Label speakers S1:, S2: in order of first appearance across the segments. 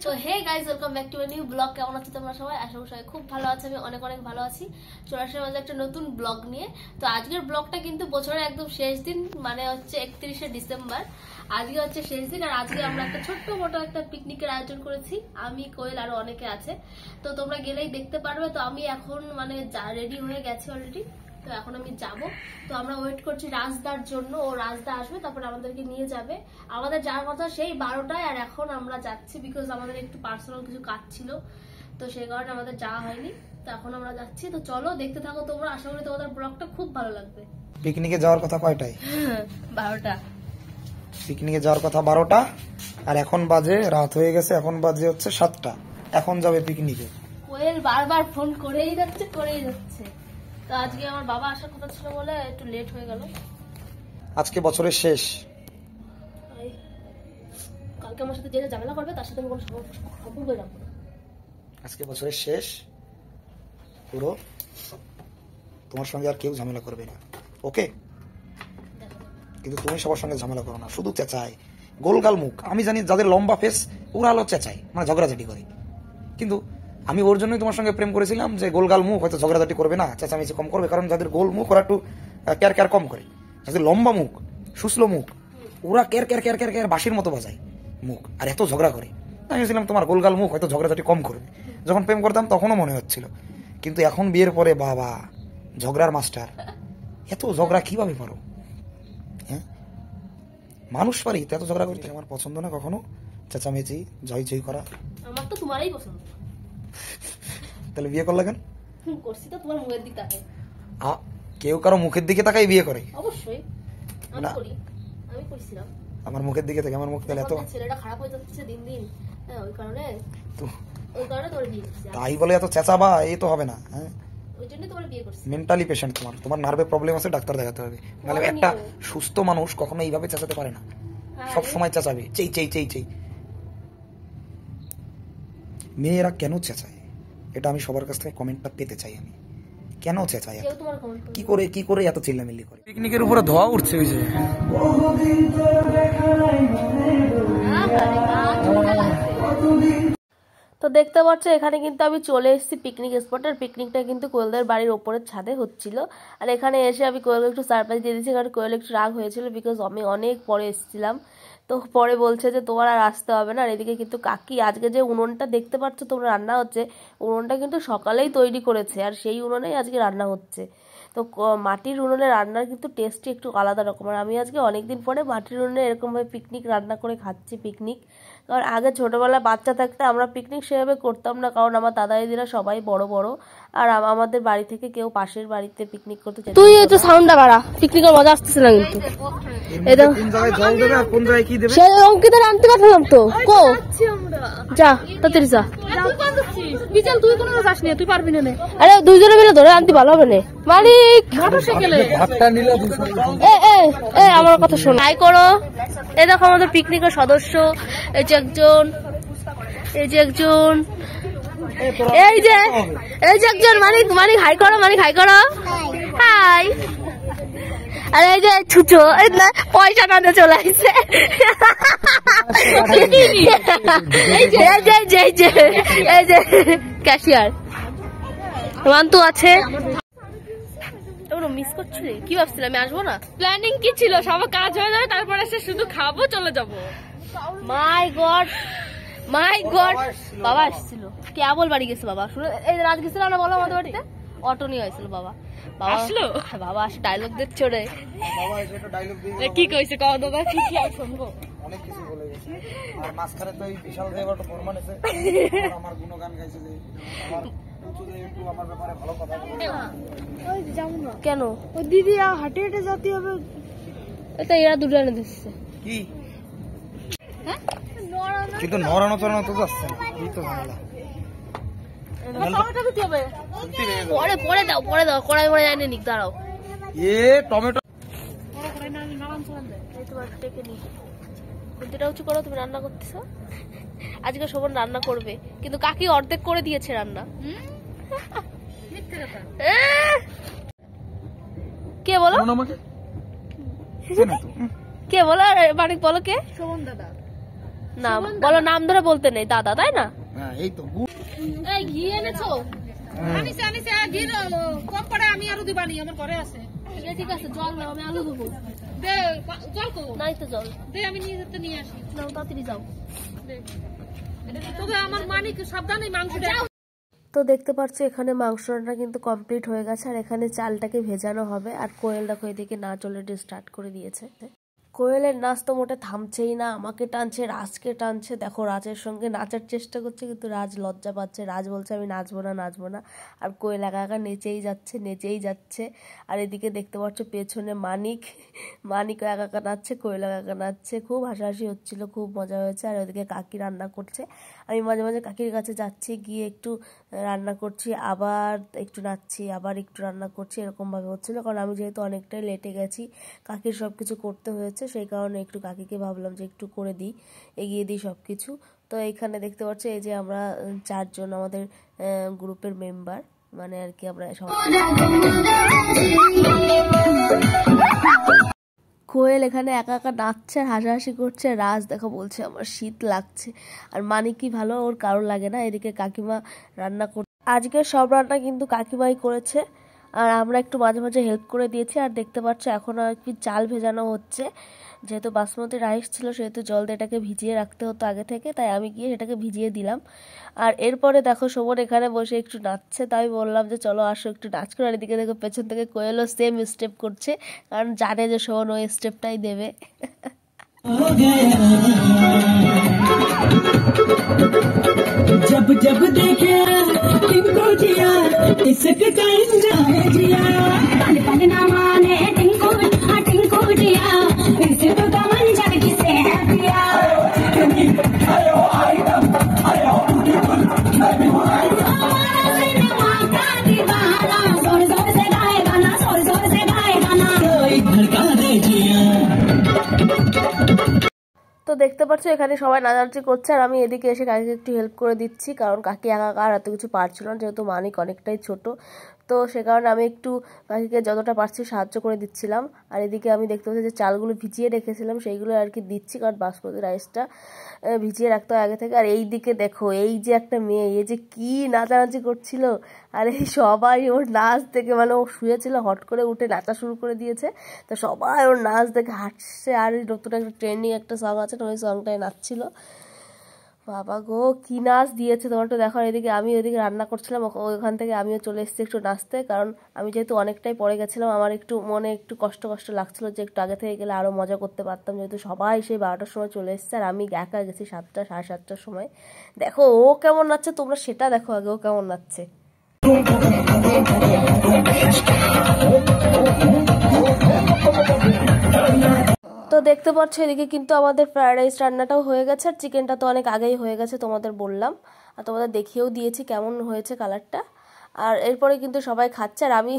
S1: তো hey guys, welcome back to a new blog. কেমন আছো তোমরা সবাই? আশা করি সবাই খুব ভালো আছে। আমি অনেক অনেক ভালো আছি। চলে আসলাম আজ একটা নতুন ব্লগ নিয়ে। তো আজকের ব্লগটা কিন্তু বছরের একদম শেষ দিন, মানে হচ্ছে 31শে ডিসেম্বর। আজকে হচ্ছে শেষ দিন, আর আজকে আমরা একটা ছোট্ট মোটো একটা পিকনিকের আয়োজন করেছি। আমি, কোয়েল, আরো অনেকে আছে। তো তোমরা গেলেই দেখতে পারবে। তো আমি এখন মানে রেডি হয়ে গেছি অলরেডি। তো এখন আমি যাব। তো আমরা ওয়েট করছি রাজদার জন্য। ও রাজদা আসবে, তারপর আমাদেরকে নিয়ে যাবে। আমাদের যাওয়ার কথা সেই 12টায়, আর এখন আমরা যাচ্ছি বিকজ আমাদের একটু পার্সোনাল কিছু কাজ ছিল। তো সেই কারণে আমাদের যাওয়া হয়নি। তো এখন আমরা যাচ্ছি। তো চলো দেখতে থাকো তোমরা। আশা করি তোমাদের ব্লগটা খুব ভালো লাগবে।
S2: পিকনিকে যাওয়ার কথা কয়টায়?
S1: 12টা।
S2: পিকনিকে যাওয়ার কথা 12টা, আর এখন বাজে রাত হয়ে গেছে। এখন বাজে হচ্ছে 7টা। এখন যাবে পিকনিকে।
S1: কোয়েল বারবার ফোন করেই যাচ্ছে। তো আজকে আমার বাবা আসার কথা ছিল বলে একটু লেট হয়ে গেল।
S2: আজকে বছরের শেষ।
S1: কালকে আমার সাথে যে ঝামেলা করবে তার সাথে আমি কোনো সম্পর্ক রাখবো না।
S2: আজকে বছরের শেষ পুরো। তোমার সঙ্গে আর কেউ ঝামেলা করবে না, ওকে? কিন্তু তুমি সবার সঙ্গে ঝামেলা করো না, শুধু চেঁচায়, গোলগাল মুখ। আমি জানি যাদের লম্বা ফেস ওরা হলো চেঁচায়, মানে ঝগড়াঝাটি করে। কিন্তু আমি ওর জন্যই তোমার সঙ্গে প্রেম করেছিলাম, যে গোলগাল মুখ হয়তো ঝগড়াঝাটি করবে না, চেঁচামেচি কম করবে। কারণ যাদের গোল মুখ ওরা একটু ক্যার ক্যার কম করে। যাদের লম্বা মুখ, শুষ্লো মুখ, ওরা car car car car car বাঁশির মতো বাজায় মুখ, আর এত ঝগড়া করে। আমি ভেবেছিলাম তোমার গোলগাল মুখ হয়তো ঝগড়াঝাটি কম করবে। যখন প্রেম করতাম তখনও মনে হচ্ছিল, কিন্তু এখন বিয়ের পরে বাবা ঝগড়ার মাস্টার। এত ঝগড়া কিভাবে পারো? হ্যাঁ, মানুষ পারি তো এত ঝগড়া করতে? আমার পছন্দ না কখনো চেঁচামেচি ঝই ঝই করা।
S1: আমার তো তোমারই পছন্দ।
S2: তাহলে বিয়ে করলে কেন?
S1: করছি তো তোমার মুখের দিকে তাকাই।
S2: কেউ কারো মুখের দিকে তাকাই বিয়ে করে?
S1: অবশ্যই আমি করি। আমি কইছিলাম
S2: আমার মুখের দিকে থেকে। আমার মুখ তাহলে এত
S1: ছেলেটা খারাপ হয়ে যাচ্ছে দিন দিন। হ্যাঁ, ওই কারণে তোর বিয়ে করছি।
S2: তাই বলে এত চেঁচাবা এই তো হবে না। হ্যাঁ,
S1: ওই জন্য তোমার বিয়ে করছি।
S2: মেন্টালি পেশেন্ট তোমার নার্ভে প্রবলেম আছে, ডাক্তার দেখাতে হবে। মানে একটা সুস্থ মানুষ কখনো এইভাবে চেঁচাতে পারে না, সব সময় চেঁচাবে, চেই চেই চেই চেই। মেয়েরা কেন চেঁচায় এটা আমি সবার কাছ থেকে কমেন্টটা পেতে চাই। আমি কেন চেঁচায়, কি করে এত চিল্লামিল্লি করে? পিকনিকের উপরে ধোয়া উঠছে। ওই যে
S1: তো দেখতে পাচ্ছ এখানে কিন্তু আমি চলে এসেছি পিকনিক স্পট। আর পিকনিকটা কিন্তু কোয়েলদের বাড়ির ওপরের ছাদে হচ্ছিল। আর এখানে এসে আমি কোয়েলকে একটু সারপ্রাইজ দিয়ে দিয়েছি, কারণ কোয়েল একটু রাগ হয়েছিল বিকজ আমি অনেক পরে এসেছিলাম। তো পরে বলছে যে তোমার আর আসতে হবে না। আর এদিকে কিন্তু কাকি আজকে যে উনুনটা দেখতে পাচ্ছ তোমরা রান্না হচ্ছে, উনুনটা কিন্তু সকালেই তৈরি করেছে, আর সেই উনুনেই আজকে রান্না হচ্ছে। তো মাটির উনুনে রান্নার কিন্তু টেস্টই একটু আলাদা রকম। আর আমি আজকে অনেকদিন পরে মাটির উনুনে এরকমভাবে পিকনিক রান্না করে খাচ্ছি। পিকনিক, কারণ আগে ছোটোবেলায় বাচ্চা থাকতে আমরা পিকনিক সেভাবে করতাম না, কারণ আমার দাদা দিদিরা সবাই বড় বড়, আর আমাদের বাড়ি থেকে কেউ পাশের বাড়িতে পিকনিক করতে চায়। তুই তো সাউন্ডটা বাড়া, পিকনিকের মজা আসতেছে না কিন্তু। সেই অঙ্কিতার আনতে পাঠালাম তো, কো যা তাড়াতাড়ি যা। আরে দুইজনে মিলে ধরে আনতে ভালো হবে না মালিক। আমার কথা শোনো, হাই করো। এই দেখো আমাদের পিকনিকের সদস্য, এই যে একজন, এই যে একজন, এই যে একজন। মানিক হাই করো, হাই করো, হাই। আরে এই যে ছুচো পয়সা টানে চলে আসছে। এই যে ক্যাশিয়ার মান্তু আছে। মিস করছিলি? কি ভাবছিলাম আমি আসবো না?
S3: প্ল্যানিং কি ছিল? সব কাজ হয়ে যাবে, তারপরে এসে শুধু খাবো, চলে যাবো।
S1: মাই গড বাবা আসছিল। কেবল বাড়ি গেছে বাবা। শুনে এই রাত গেছিল না, বলো আমাদের বাড়িতে অটো নিয়ে হয়েছিল। বাবা আসলো, বাবা আসে ডায়লগ দিচ্ছে রে।
S3: কি কইছে কও দাদা? কি আর শুনবো?
S2: অনেক কিছু বলে গেছে। আর মাঝখানে তো এই বিশাল দেবটা ফরমান আছে, আমার গুণগান গাইছে যে আমার ব্যাপারে ভালো কথা বলে।
S1: ওই যাবো না কেন?
S3: ওই দিদি হাঁটে হাঁটে যেতে হবে।
S1: এটা এরা দুটো এনে দিচ্ছে
S2: কি? কিন্তু নড়ানো চড়ানো তো যাচ্ছে না, এই তো ঝামেলা।
S1: পরে দাও কড়াই মরে যায়নি। নিক দাঁড়াও,
S2: টমেটো
S1: যেটা উঁচু করো। তুমি রান্না করতেছ আজকে, শোভন রান্না করবে, কিন্তু কাকি অর্ধেক করে দিয়েছে রান্না। কে বলো?
S2: চেনে তো।
S1: কে বলো? মানিক বলো কে?
S3: শোভন দাদা।
S1: না বলো, নাম ধরে বলতে নেই। দাদা তাই না?
S2: হ্যাঁ এই তো গুড়।
S3: এই ঘি এনেছো? আনিছে আনিছে, ঘি কম পড়ে, আমি আলু দিবানি, আমার ঘরে আছে।
S1: ঠিক আছে, জল নাও, আমি আলু দেবো।
S3: দে জল কো,
S1: নাই তো জল।
S3: দে আমি নিয়ে আসি।
S1: নাও তাড়াতাড়ি যাও।
S3: তবে আমার মানিক সাবধানে মাংস দাও।
S1: তো দেখতে পাচ্ছ এখানে মাংস রান্না কিন্তু কমপ্লিট হয়ে গেছে, আর এখানে চালটাকে ভেজানো হবে। আর কোয়েল দেখো এদিকে নাচ অলরেডি স্টার্ট করে দিয়েছে। কোয়েলের নাচ তো মোটে থামছেই না, আমাকে টানছে, রাজকে টানছে। দেখো রাজের সঙ্গে নাচার চেষ্টা করছে, কিন্তু রাজ লজ্জা পাচ্ছে। রাজ বলছে আমি নাচবো না, নাচবো না। আর কোয়েল একা একা নেচেই যাচ্ছে, নেচেই যাচ্ছে। আর এদিকে দেখতে পাচ্ছ পেছনে মানিকও একা একা নাচছে, কোয়েল একা একা নাচছে। খুব হাসাহাসি হচ্ছিল, খুব মজা হয়েছে। আর ওদিকে কাকি রান্না করছে, আমি মাঝে মাঝে কাকির কাছে যাচ্ছি, গিয়ে একটু রান্না করছি, আবার একটু নাচছি, আবার একটু রান্না করছি, এরকমভাবে হচ্ছিলো। কারণ আমি যেহেতু অনেকটাই লেটে গেছি, কাকির সব কিছু করতে হয়েছে, সেই কারণে একটু কাকিকে ভাবলাম যে একটু করে দিই, এগিয়ে দিই সব কিছু। তো এইখানে দেখতে পাচ্ছ এই যে আমরা 4 জন আমাদের গ্রুপের মেম্বার, মানে আর কি আমরা সবাই। কোয়েল এখানে একা একা নাচছে আর হাসাহাসি করছে। রাজ দেখো বলছে আমার শীত লাগছে। আর মানিক কি ভালো, ওর কারো লাগে না। এদিকে কাকিমা রান্না করছে, আজকে সব রান্না কিন্তু কাকিমাই করেছে, আর আমরা একটু মাঝে মাঝে হেল্প করে দিয়েছি। আর দেখতে পাচ্ছ এখন আর কি চাল ভেজানো হচ্ছে। যেহেতু বাসমতি রাইস ছিল, সেহেতু জল দিয়ে এটাকে ভিজিয়ে রাখতে হতো আগে থেকে, তাই আমি গিয়ে সেটাকে ভিজিয়ে দিলাম। আর এরপরে দেখো শোভন এখানে বসে একটু নাচছে, তাই বললাম যে চলো আসো একটু নাচ করে। আর এদিকে দেখো পেছন থেকে কোয়েলও সেম স্টেপ করছে, কারণ জানে যে শোভন ওই স্টেপটাই দেবে।
S4: जब जब देखे टिंको जिया इसके कहीं जाए जिया पन ना माने टिंको जिया इसको तो मन जग किसे है पिया आयो आइटम आयो माता दीवाना जोर जोर से गाए गाना कोई धड़का दे जिया।
S1: তো দেখতে পাচ্ছ এখানে সবাই নাচানাচি করছে, আর আমি এদিকে এসে কাকিকে একটু হেল্প করে দিচ্ছি, কারণ কাকি একা আর এত কিছু পারছিল না, যেহেতু মানিক অনেকটাই ছোট। তো সে কারণে আমি একটু কাকিকে যতটা পারছি সাহায্য করে দিচ্ছিলাম। আর এদিকে আমি দেখতে পাচ্ছি যে চালগুলো ভিজিয়ে রেখেছিলাম, সেইগুলো আর কি দিচ্ছি, কারণ বাসমতি রাইসটা ভিজিয়ে রাখতে হয় আগে থেকে। আর এই দিকে দেখো এই যে একটা মেয়ে, এই যে কি নাচানাচি করছিল। আর এই সবাই ওর নাচ দেখে, মানে ও শুয়েছিল, হট করে উঠে নাচা শুরু করে দিয়েছে। তো সবাই ওর নাচ দেখে হাঁটছে। আর নতুন একটা ট্রেন্ডিং একটা সং আছে, ওই সংটায় নাচছিল। বাবা গো কি নাচ দিয়েছে, তোমার তো দেখো। এদিকে আমি ওইদিকে রান্না করছিলাম, ওইখান থেকে আমিও চলে এসেছি একটু নাচতে, কারণ আমি যেহেতু অনেকটাই পরে গেছিলাম, আমার একটু মনে একটু কষ্ট লাগছিল যে একটু আগে থেকে গেলে আরও মজা করতে পারতাম, যেহেতু সবাই সেই 12টার সময় চলে এসেছে, আর আমি একা গেছি 7টা সাড়ে 7টার সময়। দেখো ও কেমন নাচছে, তোমরা সেটা দেখো আগে, ও কেমন নাচছে। তো দেখতে পাচ্ছ এদিকে কিন্তু আমাদের ফ্রাইড রাইস রান্নাটাও হয়ে গেছে, আর চিকেনটা তো অনেক আগেই হয়ে গেছে, তোমাদের বললাম, আর তোমাদের দেখিয়েও দিয়েছি কেমন হয়েছে কালারটা। আর এরপরে কিন্তু সবাই খাচ্ছে, আর আমি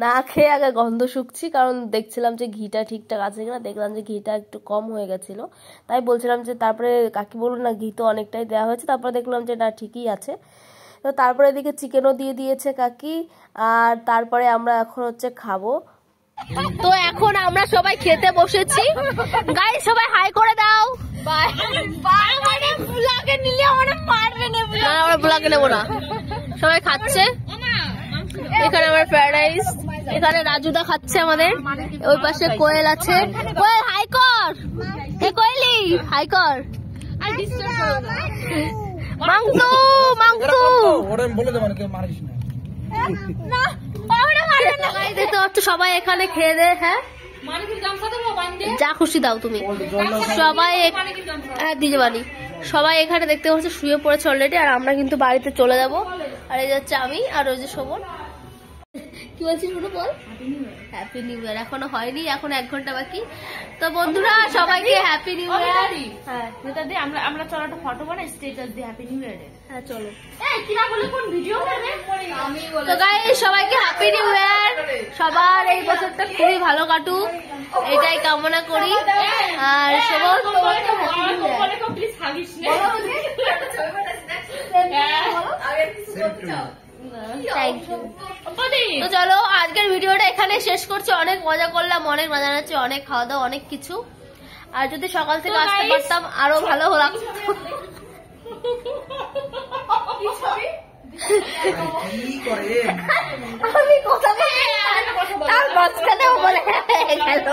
S1: না খেয়ে আগে গন্ধ শুকছি, কারণ দেখছিলাম যে ঘিটা ঠিকঠাক আছে কিনা। দেখলাম যে ঘিটা একটু কম হয়ে গেছিলো, তাই বলছিলাম যে তারপরে কাকি বলল না ঘি তো অনেকটাই দেওয়া হয়েছে, তারপরে দেখলাম যে না ঠিকই আছে। তো তারপরে এদিকে চিকেনও দিয়ে দিয়েছে কাকি, আর তারপরে আমরা এখন হচ্ছে খাবো। তো এখন আমরা সবাই খেতে বসেছি। গাইস সবাই হাই করে দাও। Bye bye. মানে ব্লগে নিলে আমরা মারবে না, আমরা ব্লগে নেব না। সবাই খাচ্ছে, এখানে আমার ফ্রাইড রাইস, এখানে রাজুদা খাচ্ছে আমাদের, ওই পাশে কোয়েল আছে। কোয়েল হাই কর, এ কোয়েলি হাই কর। মাংসু মাংসু
S2: ওরে বলে দেব না, কেউ মারিস না।
S1: সবাই এখানে খেয়ে দে। হ্যাঁ যা খুশি দাও তুমি সবাই। হ্যাঁ দিতে পারি। সবাই এখানে দেখতে পাচ্ছি শুয়ে পড়েছে অলরেডি, আর আমরা কিন্তু বাড়িতে চলে যাব। আর এই যাচ্ছে আমি, আর ওই যে শোভন। কি বলছিস শুরু বল। হ্যাপি নিউ ইয়ার এখনো হয়নি, এখন 1 ঘন্টা বাকি। তো বন্ধুরা সবাইকে হ্যাপি নিউ ইয়ার। হ্যাঁ
S3: আমরা চলো একটা ফটো বানাই, স্ট্যাটাস দিই হ্যাপি নিউ ইয়ার।
S1: হ্যাঁ চলো।
S3: কিনা বলে কোন ভিডিও করবে?
S1: তো গাইস সবাইকে হ্যাপি নিউ ইয়ার। সবার এই বছরটা খুবই ভালো কাটুক, এটাই কামনা করি। আর সবার তোমাকে হ্যাপি নিউ ইয়ার।
S3: প্লিজ হাগিস না।
S1: Thank you. তো চলো আজকের ভিডিওটা এখানে শেষ করছি। অনেক মজা করলাম, অনেক মজা নাচ্ছে, অনেক খাওয়া দাওয়া, অনেক কিছু। আর যদি সকাল থেকে আসতে পারতাম আরো ভালো লাগতো। আমি কথা বলছি তার মাঝখানে বলে গেল।